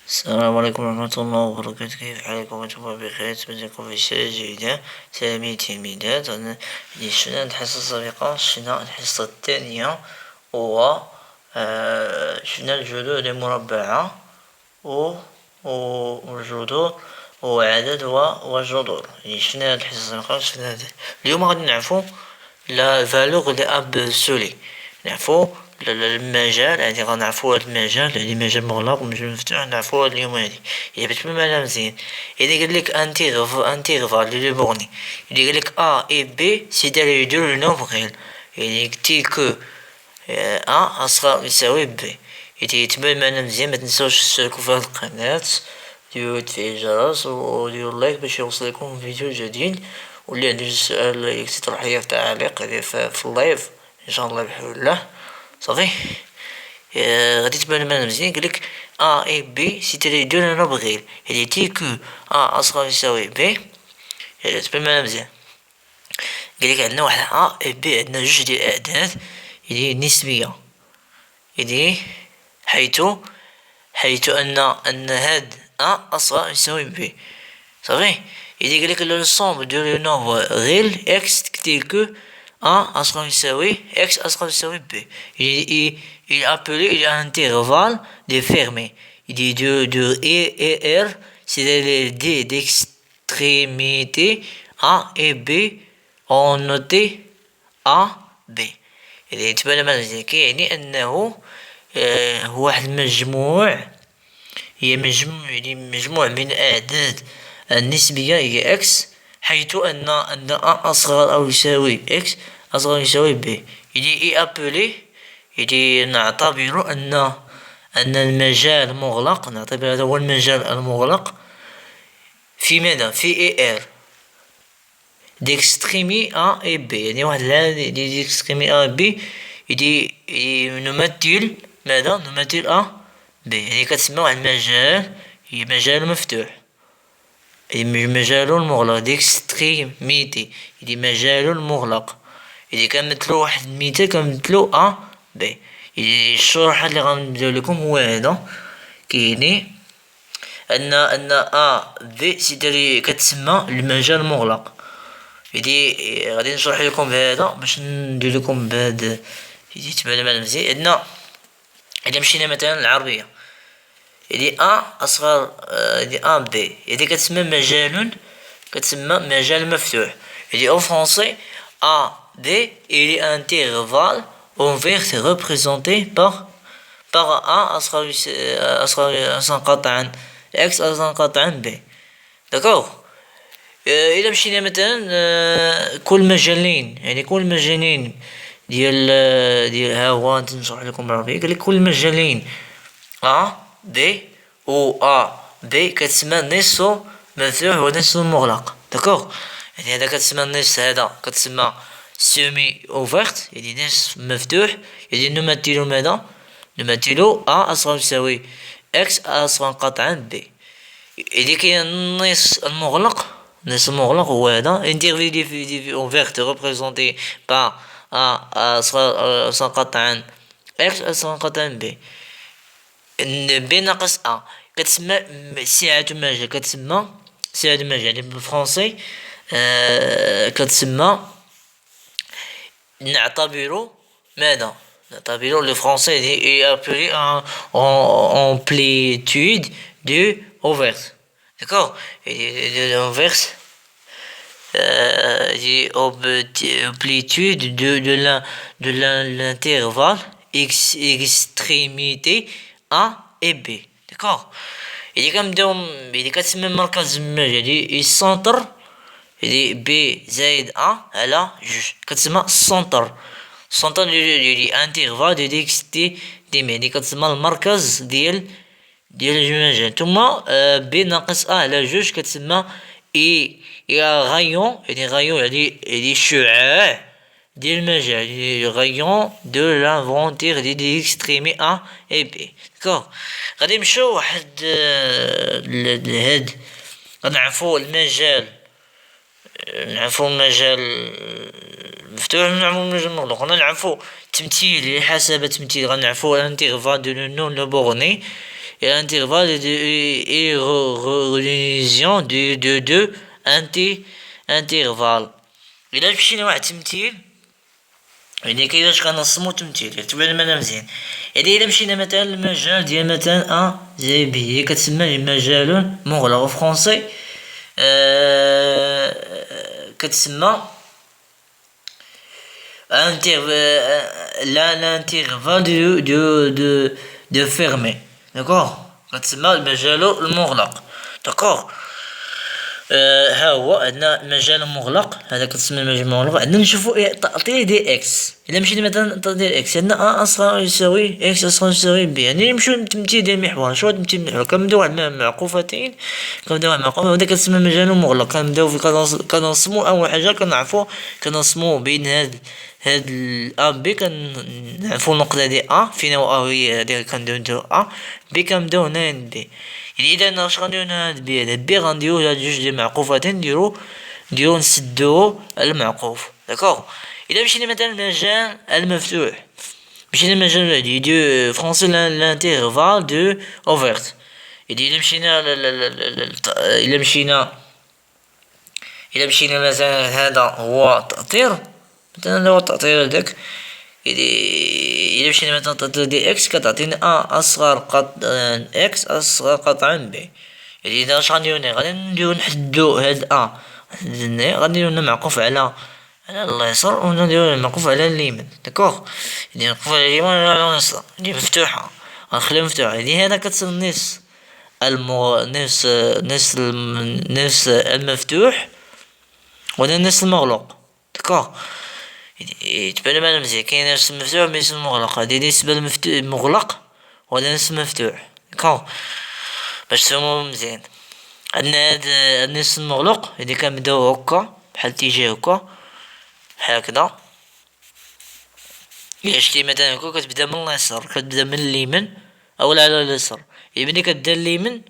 السلام عليكم ورحمة الله وبركاته. كيف حالكم؟ وأنتم بخير؟ أتمنىكم في صحة جيدة. سلامي تلميذات. شفنا الحصة السابقة، شفنا الحصة الثانية هو شفنا الجذور المربعة والجذور وعدد والجذور. شفنا الحصة السابقة، شفنا اليوم غادي نعرفو لا فالور دي ابسولي، نعرفو المجال. هادي غنعرفو هاد المجال، هادي مجال مغلق ومجال مفتوح، نعرفو هاد اليوم هادي. إلا بت معنا مزيان، إلا قالك انتيغفال لي بورني، إلا قالك أ إي بي سيدا لي دو لو نومبر غيل، يعني قلتي كو أ أصغر يساوي بي. إذا يتبان معنا مزيان متنساوش تشتركو في هاد القناة، ديرو تفعيل الجرس وديرو لايك باش يوصلكم فيديو جديد. واللي عنده سؤال يكتب تروحيه في التعليق في اللايف ان شاء الله بحول الله. صافي. غادي تبان معنا مزيان. قالك ا اي بي سيتي لي دو نومبر غير، يعني تي كو ا اصغر يساوي بي. تبان معنا مزيان. قالك عندنا واحد ا اي بي، عندنا جوج ديال الاعداد اللي نسبية، يعني حيث ان هاد ا اصغر يساوي بي. صافي. إذا قالك لونسومبل دو لو نومبر غيل اكس تكتب كو أ أصغر يساوي اكس أصغر يساوي بي. il est appelé un intervalle de fermé. Il dit de E et R, c'est les deux d'extrémité A et B ont noté A B. إذا تبان مثلا يعني أنه هو واحد المجموع، هي مجموع من الأعداد النسبية هي اكس، حيث أن أ أصغر أو يساوي اكس أصغر يساوي بي. إي أبلي، نعتبر أن المجال مغلق، نعتبر هذا هو المجال المغلق في ماذا؟ في اي ار ديكستريمي ا اي بي، يعني واحد العدد ديكستريمي ا بي نمثل ماذا؟ نمثل ا بي، يعني كتسمى واحد المجال، هي مجال مفتوح، مجال مغلق ديكستريميتي، يعني مجال مغلق. إذا كنمثلو واحد المثال كنمثلو أ بي. الشروح اللي غنبداو لكم هو هذا، كيعني أن أ بي سيدي كتسمى المجال المغلق. يعني غادي نشرح لكم بهذا باش ندير لكم بهاد يتبان معنا مزيان. عندنا إذا مشينا مثلا العربية، يعني أ أصغر يعني أ بي، يعني كتسمى مجال مفتوح. يعني أو فرونسي أ بي il est un intervalle ouvert représenté par أ أصغر قطعا إكس أصغر قطعا بي. داكوغ. إلا مشينا مثلا كل مجالين، يعني كل مجالين ديال ها هو نشرح لكم بالعربية. قالك كل مجالين أ بي و أ بي كتسمى نصف مفتوح ونصف مغلق. داكوغ. يعني هذا كتسمى النصف، هذا كتسمى سيمي اوفرت، يعني نصف مفتوح. يعني نمثلو ماذا؟ نمثلو أ أصغر يساوي إكس أصغر قطعا بي. إذا كاين النصف المغلق، النصف المغلق هو هذا انترفيل اوفرت ريبريزونتي با أ أصغر قطعا إكس أصغر قطعا بي. بي ناقص أ كتسمى سعة المجال، كتسمى سعة المجال، يعني بالفرنسي كتسمى نعتبر ماذا؟ نعتبر لو فرونسي اي ابلي امبليتود دو اوفرت. داكوغ. اوفرت amplitude de l'intervalle extrémité A et B. D'accord. إذا كنبداو، إذا كتسمى مركز المجال السونتر، يعني بي زائد أ على جوج كتسمى السونتر ديال انتيغفال دو ديكستي ديم، يعني كتسمى المركز ديال المجال. ثم بي ناقص أ على جوج كتسمى إي غايون، يعني غايون يعني شعاع ديال المجال، يعني غايون دو لانفونتيغ دي ديكستريمي أ اي بي. داكوغ. غادي نمشيو واحد لهاد، غنعرفو المجال، نعرفو المجال مفتوح، نعرفو المجال مغلق، غنعرفو التمثيل. على حسب التمثيل غنعرفو انتيغفال دو نون لو بورني، et l'intervalle est religion de deux intervalles. إلا مشينا واحد التمثيل يعني كيفاش كنصمو تمثيل تبان لنا مزيان. يعني إلا مشينا مثلا المجال ديال مثلا أ زي بي هي كتسمى مجال مغلق فرونسي كتسمى l'intervalle de fermé. D'accord. كتسمى المجال المغلق. داكوغ. ها هو عندنا المجال المغلق هذا كتسمى المجال المغلق. عندنا نشوفوا تعطيل دي اكس. الا مشينا مثلا تعطيل اكس عندنا ا اصغر يساوي اكس اصغر يساوي بي. يعني نمشيو للتمثيل ديال المحور. شنو هو التمثيل المحور؟ كنبداو واحد المعقوفتين وهذا كتسمى مجال مغلق. كنبداو كنرسمو اول حاجه كنرسمو بين هاد ا بي كنعرفو النقطه دي ا فين هو هي هادي كنديرو ا بي كنبداو هنا بي. يعني اذا اش غنديرو هنا هاد بي غنديرو هاد جوج ديال المعقوفتين نديرو نسدو المعقوف. داكوغ. اذا مشينا مثلا المجال المفتوح مشينا المجال بعدي دو فرونسي لانترفال دو اوفرت. يعني اذا مشينا مثلا هذا هو تأطير مثلا هو التأطير هذاك. إذا مشينا مثلا تأطير دي إكس كتعطينا أ أصغر قطعا إكس أصغر قطعا بي. يعني إذا اش غنديرو هنا غادي نديرو نحدو هاد أ غنديرو هنا معقوف على اليسار ونديرو معقوف على اليمين. داكوغ. يعني معقوف على اليمين على اليسار اللي مفتوحة غنخليها مفتوحة. يعني هذا كتسمى نص المفتوح وهذا نص المغلق. داكوغ. تبان معنا مزيان كاين نص مفتوح ونص مغلق. هادي بالنسبة للمغلق وهذا نص مفتوح. داكوغ باش تفهمو مزيان. عندنا هاد النص المغلق اللي كنبداو هكا بحال اتجاه هكا بحال هكدا. إلا شتي مثلا هكا كتبدا من اليسار كتبدا من اليمين اولا على اليسار. يعني ملي كتبدا اليمين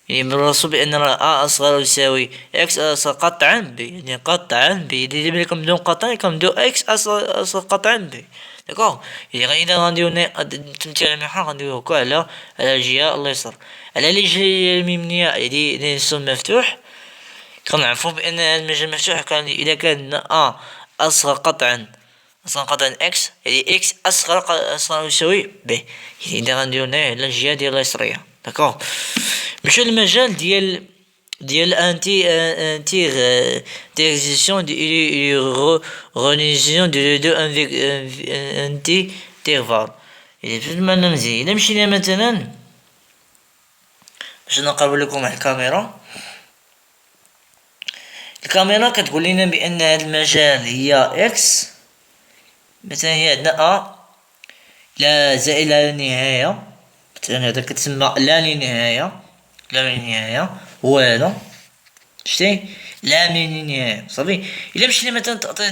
يعني بالرسو بان راه ا اصغر يساوي اكس اصغر قطعا بي. يعني قطعا بي اللي ملي كنبداو نقطع كنبداو اكس اصغر قطعا بي. داكوغ. يعني اذا غنديرو التمثيل المحور غنديرو هكا على الجهه اليسار على لي جهه اليمنيه. يعني نص مفتوح كنعرفو بان المجال مفتوح اذا كان ا اصغر قطعا اكس يعني اكس اصغر يساوي بي. يعني اذا غنديرو هنا على الجهه ديال اليسريه. داكوغ. مشى المجال ديال انتيغريزيسيون دي رونيزيون دو انتيرفال. يعني فهمنا مزيان. الا مشينا مثلا باش نقرب لكم على الكاميرا كتقول لنا بان هذا المجال هي اكس مثلا هي عندنا ا لا زائد لا نهايه. مثلا هذا كتسمى لا نهايه هو هذا شتي لا من نهايه صافي. الا مشينا مثلا تعطي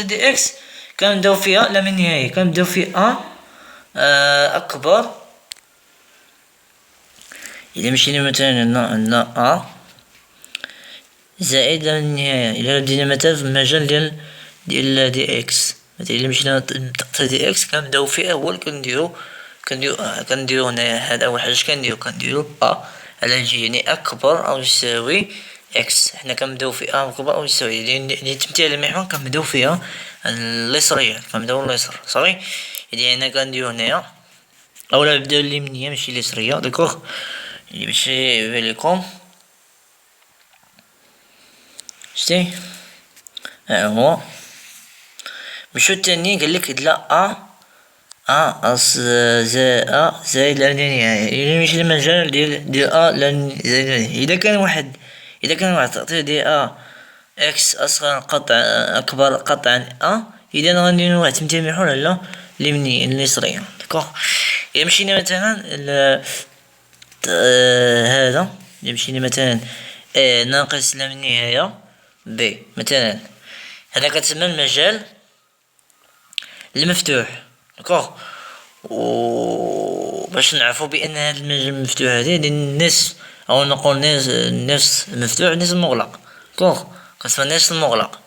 دي اكس كنبداو فيها لا من نهايه كنبداو في ا اكبر. الا مشينا مثلا عندنا ا زائد لا من نهايه. الا بدينا مثلا في المجال ديال دي اكس مثلا الا مشينا تعطي دي اكس كنبداو فيه اول كنديرو هنايا هذا اول حاجه كنديرو ا على الجهه يعني اكبر او يساوي اكس. حنا كنبداو في ا اكبر او يساوي يعني تمثيل المحور كنبداو فيها اليسريه كنبداو اليسار صافي. يعني هنا كنديرو هنايا اولا نبداو اليمنيه ماشي اليسريه. داكوغ. يعني باش يبان لكم شتي ها هو. مشو الثاني قالك لا زائد لا نهاية. يعني ماشي المجال ديال لا زائد. اذا كان واحد تعطيه دي اكس اصغر قطع اكبر قطعا اذا غنديرو واحد التمثيل محور على اليمنيه اليسريه. داكوغ. الا مشينا مثلا هذا الا مشينا مثلا ناقص لا من نهايه بي مثلا هذا كتسمى المجال المفتوح. داكوغ. و باش نعرفو بان هاد المجال المفتوح هادي النصف او نقول نصف مفتوح نصف مغلق. داكوغ. كتسمى نصف المغلق.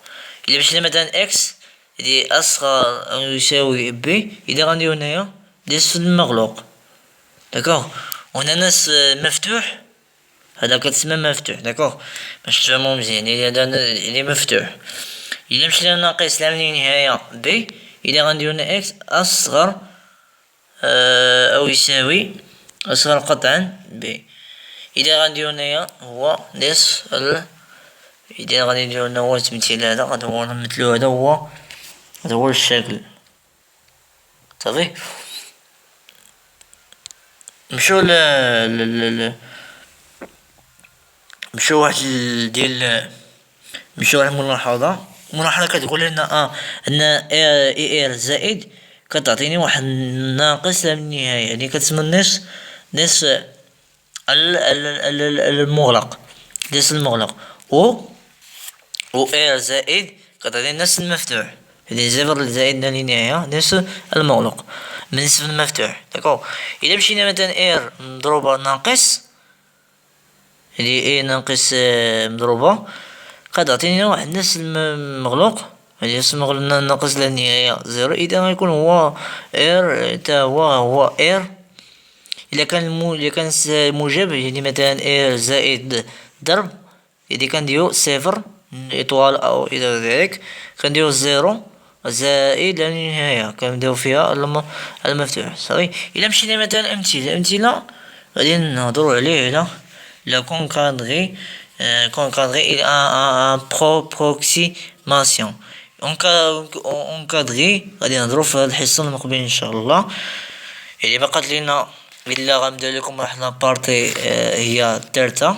الا مشينا مثلا اكس اللي اصغر او يساوي بي اذا غنديرو هنايا نصف المغلوق. داكوغ. وناناس مفتوح، هذا كتسمى مفتوح. داكوغ باش تفهمو مزيان. هذا اللي مفتوح. إلا مشينا ناقص لا من نهاية بي، إذا غنديرو لنا إكس أصغر أو يساوي أصغر قطعا بي. إذا غنديرو هنايا هو نصف إذا غادي نديرو هنا هو التمثيل هذا، غادي نمثلو هذا هو الشكل. صافي نمشيو نمشيو واحد نمشيو واحد الملاحظة كتقول لنا أن إي إر زائد كتعطيني واحد ناقص لا من النهاية، يعني كتسمى نصف المغلق، و إر زائد كتعطيني نصف المفتوح، يعني صفر زائد لا نهاية نصف المغلق من نصف المفتوح. داكوغ إلا مشينا مثلا إر مضروبة ناقص، يعني إي ناقص مضروبة كتعطيني واحد نصف المغلوق، يعني نصف المغلوق ناقص لا نهاية زيرو. إذا غيكون هو إر تا هو إر. إلا كان موجب، يعني مثلا إر زائد ضرب، يعني كنديرو صفر إطوال أو إلى ذلك، كنديرو زيرو زائد لا نهاية كنبداو فيها المفتوح. صافي. إلا مشينا مثلا أمثلة غادي نهضرو عليه على لو كونكادغي إلى ان بروكسيماسيون. اونكادغي غادي نهضرو في هاد الحصة المقبلة إن شاء الله. يعني بقات لينا إلا غنبدا لكم واحد لابارتي هي الثالثة.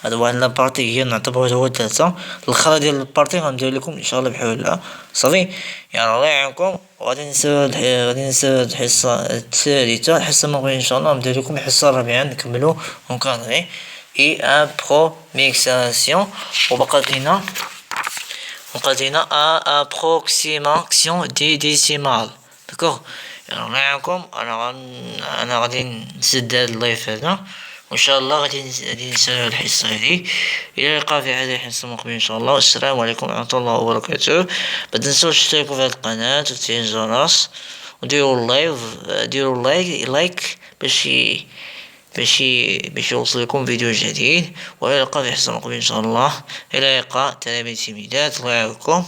هذا واحد لابارتي هي نعتبره هو الثالثة. الأخرى ديال البارتي غندير لكم إن شاء الله بحول الله. صافي. يعني الله يعاونكم. غادي نساو الحصة الثالثة. الحصة المقبلة إن شاء الله غنبدا لكم الحصة الرابعة نكملو اونكادغي et approximation. وبقات لينا approximation des décimales. داكوغ. يعني الله يعاونكم. انا غادي نسد هاد اللايف هذا، وان شاء الله غادي نسالو الحصه هذه. الى اللقاء في هذه الحصه المقبله ان شاء الله. السلام عليكم ورحمه الله وبركاته. ما تنسوش تشتركوا في هذه القناه وتفعيل الجرس وديروا لايك باش يوصلكم فيديو جديد. والى اللقاء في الحصه المقبله ان شاء الله. الى اللقاء تلاميذ تلميذات. الله يعاونكم.